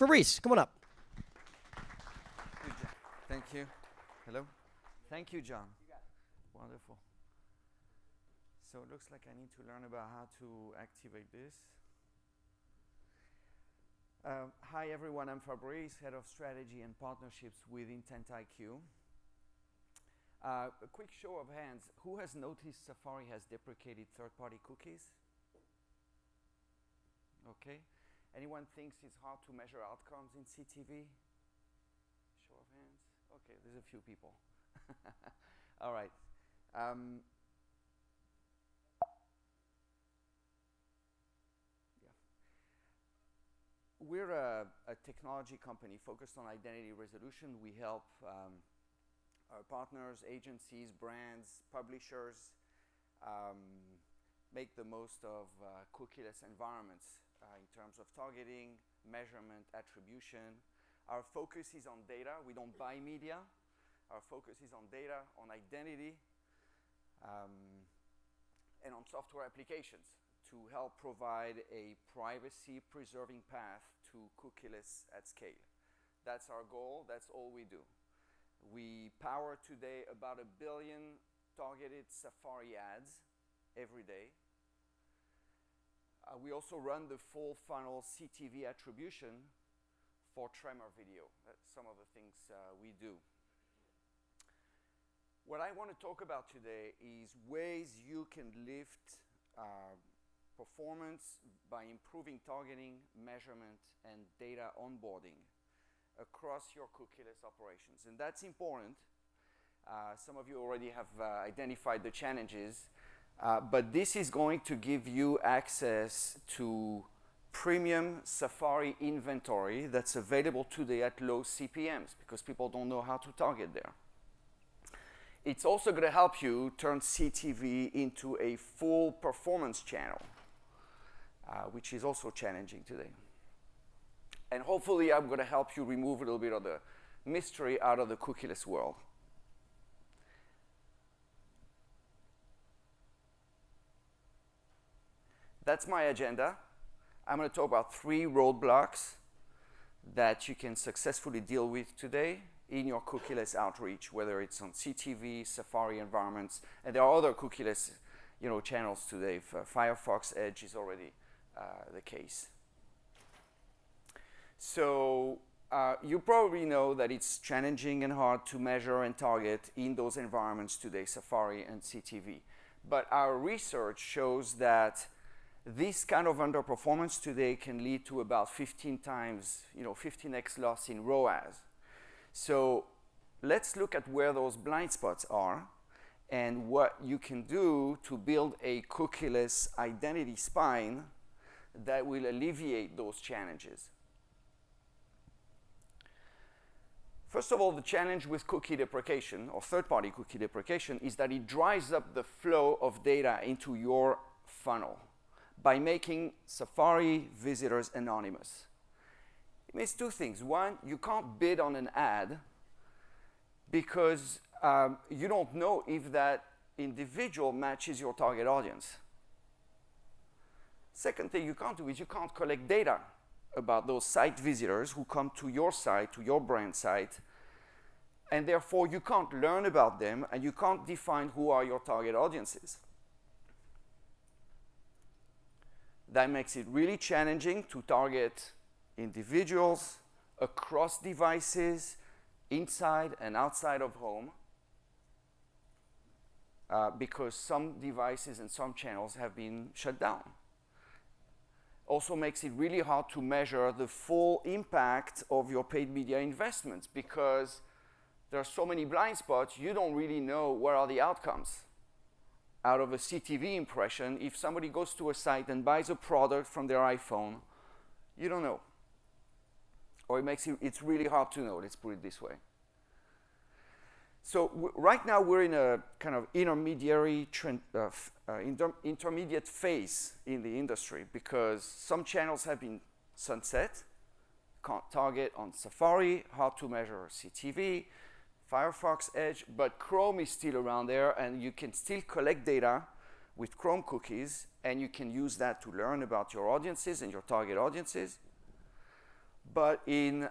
Fabrice, come on up. Thank you. Hello. Thank you, John. Wonderful. So it looks like I need to learn about how to activate this. Hi everyone, I'm Fabrice, Head of Strategy and Partnerships with IntentIQ. A quick show of hands, who has noticed Safari has deprecated third-party cookies? Okay. Anyone thinks it's hard to measure outcomes in CTV? Show of hands. Okay, there's a few people. All right. We're a technology company focused on identity resolution. We help our partners, agencies, brands, publishers make the most of cookieless environments in terms of targeting, measurement, attribution. Our focus is on data. We don't buy media. Our focus is on data, on identity, and on software applications to help provide a privacy-preserving path to cookieless at scale. That's our goal. That's all we do. We power today about 1 billion targeted Safari ads every day. We also run the full funnel CTV attribution for tremor video. That's some of the things we do. What I want to talk about today is ways you can lift performance by improving targeting, measurement, and data onboarding across your cookieless operations. And that's important. Some of you already have identified the challenges. But this is going to give you access to premium Safari inventory that's available today at low CPMs because people don't know how to target there. It's also going to help you turn CTV into a full performance channel, which is also challenging today. And hopefully I'm going to help you remove a little bit of the mystery out of the cookieless world. That's my agenda. I'm going to talk about 3 roadblocks that you can successfully deal with today in your cookieless outreach, whether it's on CTV, Safari environments, and there are other cookieless channels today. Firefox Edge is already the case. So you probably know that it's challenging and hard to measure and target in those environments today, Safari and CTV. But our research shows that this kind of underperformance today can lead to about 15x loss in ROAS. So let's look at where those blind spots are and what you can do to build a cookieless identity spine that will alleviate those challenges. First of all, the challenge with cookie deprecation or third-party cookie deprecation is that it dries up the flow of data into your funnel by making Safari visitors anonymous. It means 2 things. One, you can't bid on an ad because you don't know if that individual matches your target audience. Second thing you can't do is you can't collect data about those site visitors who come to your site, to your brand site, and therefore you can't learn about them and you can't define who are your target audiences. That makes it really challenging to target individuals across devices, inside and outside of home, because some devices and some channels have been shut down. Also makes it really hard to measure the full impact of your paid media investments because there are so many blind spots, you don't really know what are the outcomes. Out of a CTV impression, if somebody goes to a site and buys a product from their iPhone, you don't know. Or it's really hard to know, let's put it this way. So right now we're in a kind of intermediate phase in the industry because some channels have been sunset, can't target on Safari, hard to measure CTV, Firefox Edge, but Chrome is still around there and you can still collect data with Chrome cookies and you can use that to learn about your audiences and your target audiences. But in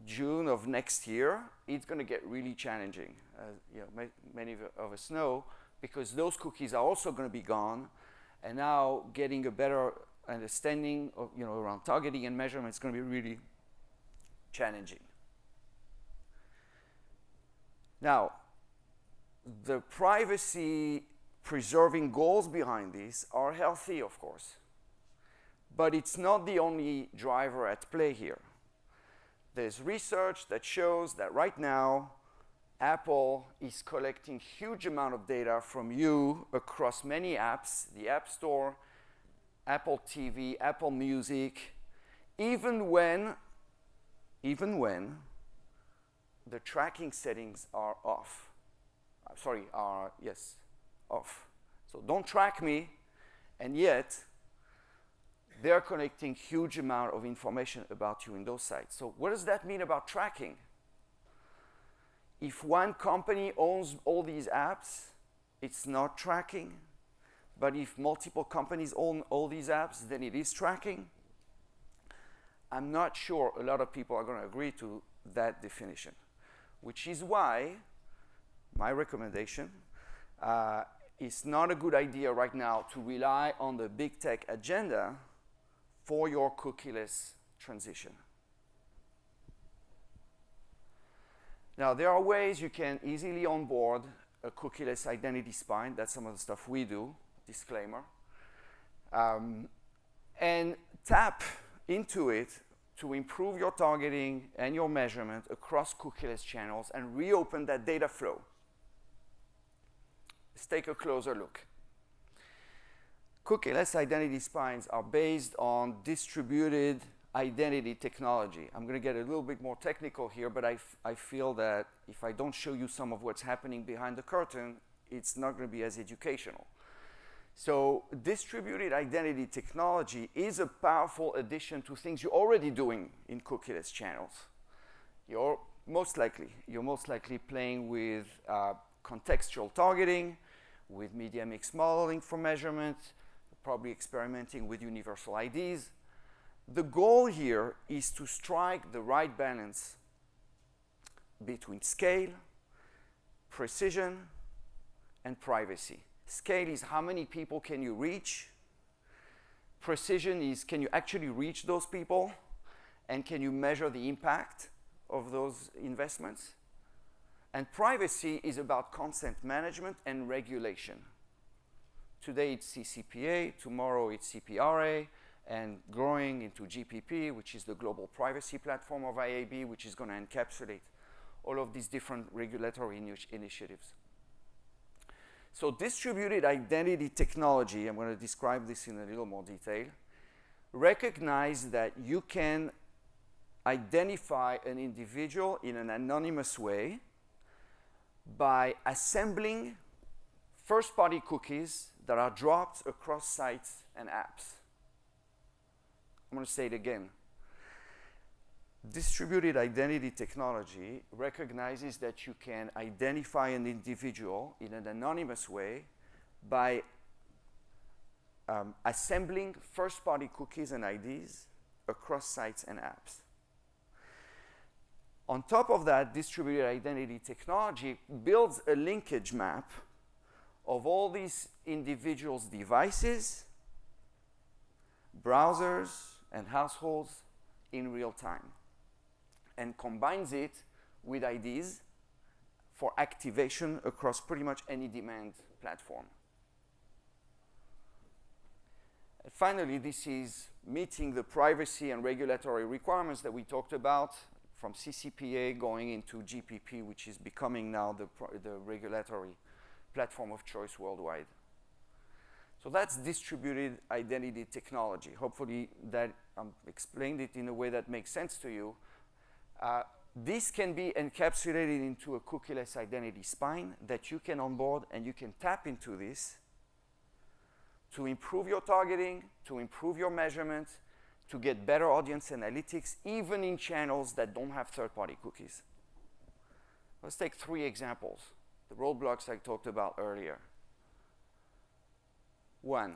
June of next year, it's going to get really challenging. You know, many of us know, because those cookies are also going to be gone, and now getting a better understanding of, you know, around targeting and measurement is going to be really challenging. Now, the privacy preserving goals behind this are healthy, of course, but it's not the only driver at play here. There's research that shows that right now, Apple is collecting huge amount of data from you across many apps, the App Store, Apple TV, Apple Music, even when the tracking settings are off. Off. So don't track me, and yet they're collecting huge amount of information about you in those sites. So what does that mean about tracking? If one company owns all these apps, it's not tracking. But if multiple companies own all these apps, then it is tracking. I'm not sure a lot of people are going to agree to that definition, which is why my recommendation is not a good idea right now to rely on the big tech agenda for your cookieless transition. Now, there are ways you can easily onboard a cookieless identity spine. That's some of the stuff we do, disclaimer. And tap into it to improve your targeting and your measurement across cookieless channels and reopen that data flow. Let's take a closer look. Cookieless identity spines are based on distributed identity technology. I'm going to get a little bit more technical here, but I feel that if I don't show you some of what's happening behind the curtain, it's not going to be as educational. So distributed identity technology is a powerful addition to things you're already doing in cookieless channels. You're most likely playing with contextual targeting, with media mix modeling for measurement, probably experimenting with universal IDs. The goal here is to strike the right balance between scale, precision, and privacy. Scale is how many people can you reach. Precision is can you actually reach those people, and can you measure the impact of those investments. And privacy is about consent management and regulation. Today it's CCPA, tomorrow it's CPRA, and growing into GPP, which is the global privacy platform of IAB, which is going to encapsulate all of these different regulatory initiatives. So distributed identity technology, I'm going to describe this in a little more detail, recognize that you can identify an individual in an anonymous way by assembling first-party cookies that are dropped across sites and apps. I'm going to say it again. Distributed identity technology recognizes that you can identify an individual in an anonymous way by assembling first-party cookies and IDs across sites and apps. On top of that, distributed identity technology builds a linkage map of all these individuals' devices, browsers, and households in real time, and combines it with IDs for activation across pretty much any demand platform. And finally, this is meeting the privacy and regulatory requirements that we talked about, from CCPA going into GPP, which is becoming now the regulatory platform of choice worldwide. So that's distributed identity technology. Hopefully that explained it in a way that makes sense to you. This can be encapsulated into a cookieless identity spine that you can onboard, and you can tap into this to improve your targeting, to improve your measurement, to get better audience analytics, even in channels that don't have third-party cookies. Let's take 3 examples, the roadblocks I talked about earlier. 1,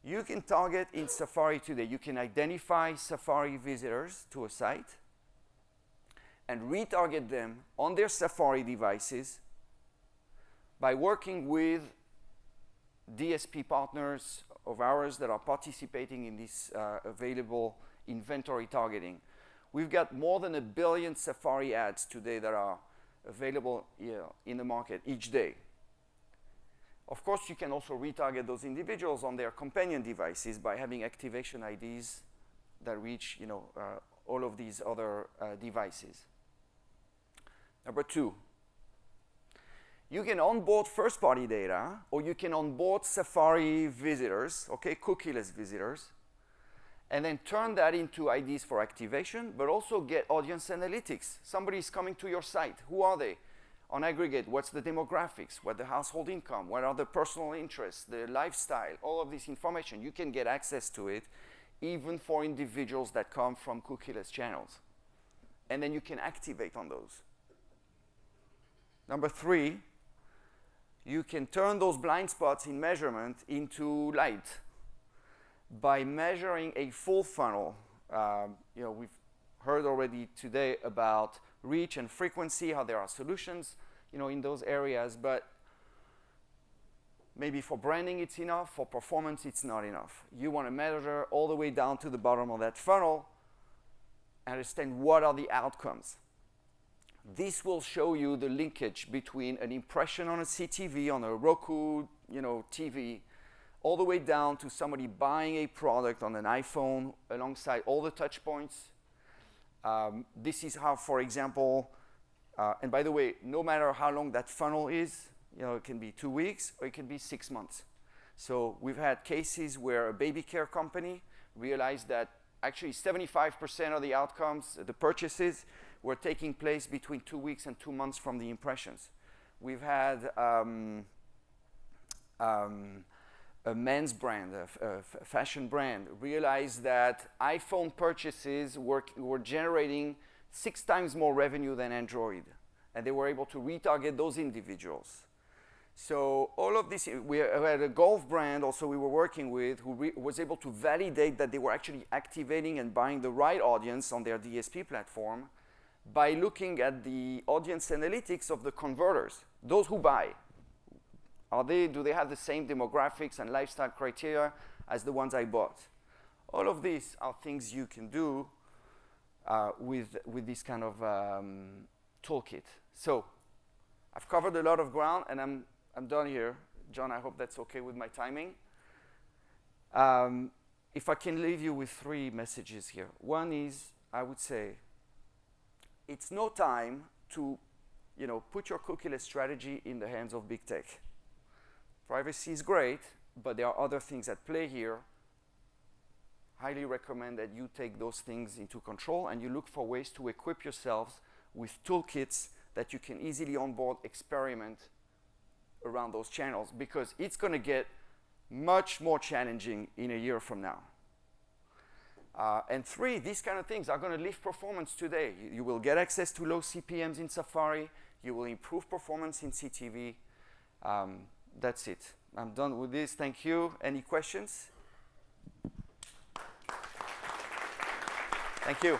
You can target in Safari today. You can identify Safari visitors to a site and retarget them on their Safari devices by working with DSP partners of ours that are participating in this available inventory targeting. We've got more than 1 billion Safari ads today that are available in the market each day. Of course, you can also retarget those individuals on their companion devices by having activation IDs that reach all of these other devices. Number 2, you can onboard first-party data, or you can onboard Safari visitors, okay, cookieless visitors, and then turn that into IDs for activation, but also get audience analytics. Somebody is coming to your site. Who are they? On aggregate, what's the demographics? What the household income? What are the personal interests? The lifestyle? All of this information, you can get access to it, even for individuals that come from cookieless channels. And then you can activate on those. Number 3, you can turn those blind spots in measurement into light by measuring a full funnel. We've heard already today about reach and frequency, how there are solutions, in those areas, but maybe for branding it's enough, for performance it's not enough. You want to measure all the way down to the bottom of that funnel, understand what are the outcomes. This will show you the linkage between an impression on a CTV, on a Roku, TV, all the way down to somebody buying a product on an iPhone alongside all the touch points. This is how, for example, and by the way, no matter how long that funnel is, it can be 2 weeks or it can be 6 months. So we've had cases where a baby care company realized that actually 75% of the outcomes, the purchases, were taking place between 2 weeks and 2 months from the impressions. We've had a men's brand, a fashion brand, realized that iPhone purchases were generating 6 times more revenue than Android. And they were able to retarget those individuals. So all of this, we had a golf brand also we were working with who was able to validate that they were actually activating and buying the right audience on their DSP platform by looking at the audience analytics of the converters, those who buy. Do they have the same demographics and lifestyle criteria as the ones I bought? All of these are things you can do with this kind of toolkit. So I've covered a lot of ground, and I'm done here. John, I hope that's okay with my timing. If I can leave you with 3 messages here. One is, I would say, it's no time to put your cookieless strategy in the hands of big tech. Privacy is great, but there are other things at play here. Highly recommend that you take those things into control and you look for ways to equip yourselves with toolkits that you can easily onboard, experiment around those channels, because it's going to get much more challenging in a year from now. And 3, these kind of things are going to lift performance today. You will get access to low CPMs in Safari. You will improve performance in CTV. That's it. I'm done with this. Thank you. Any questions? Thank you.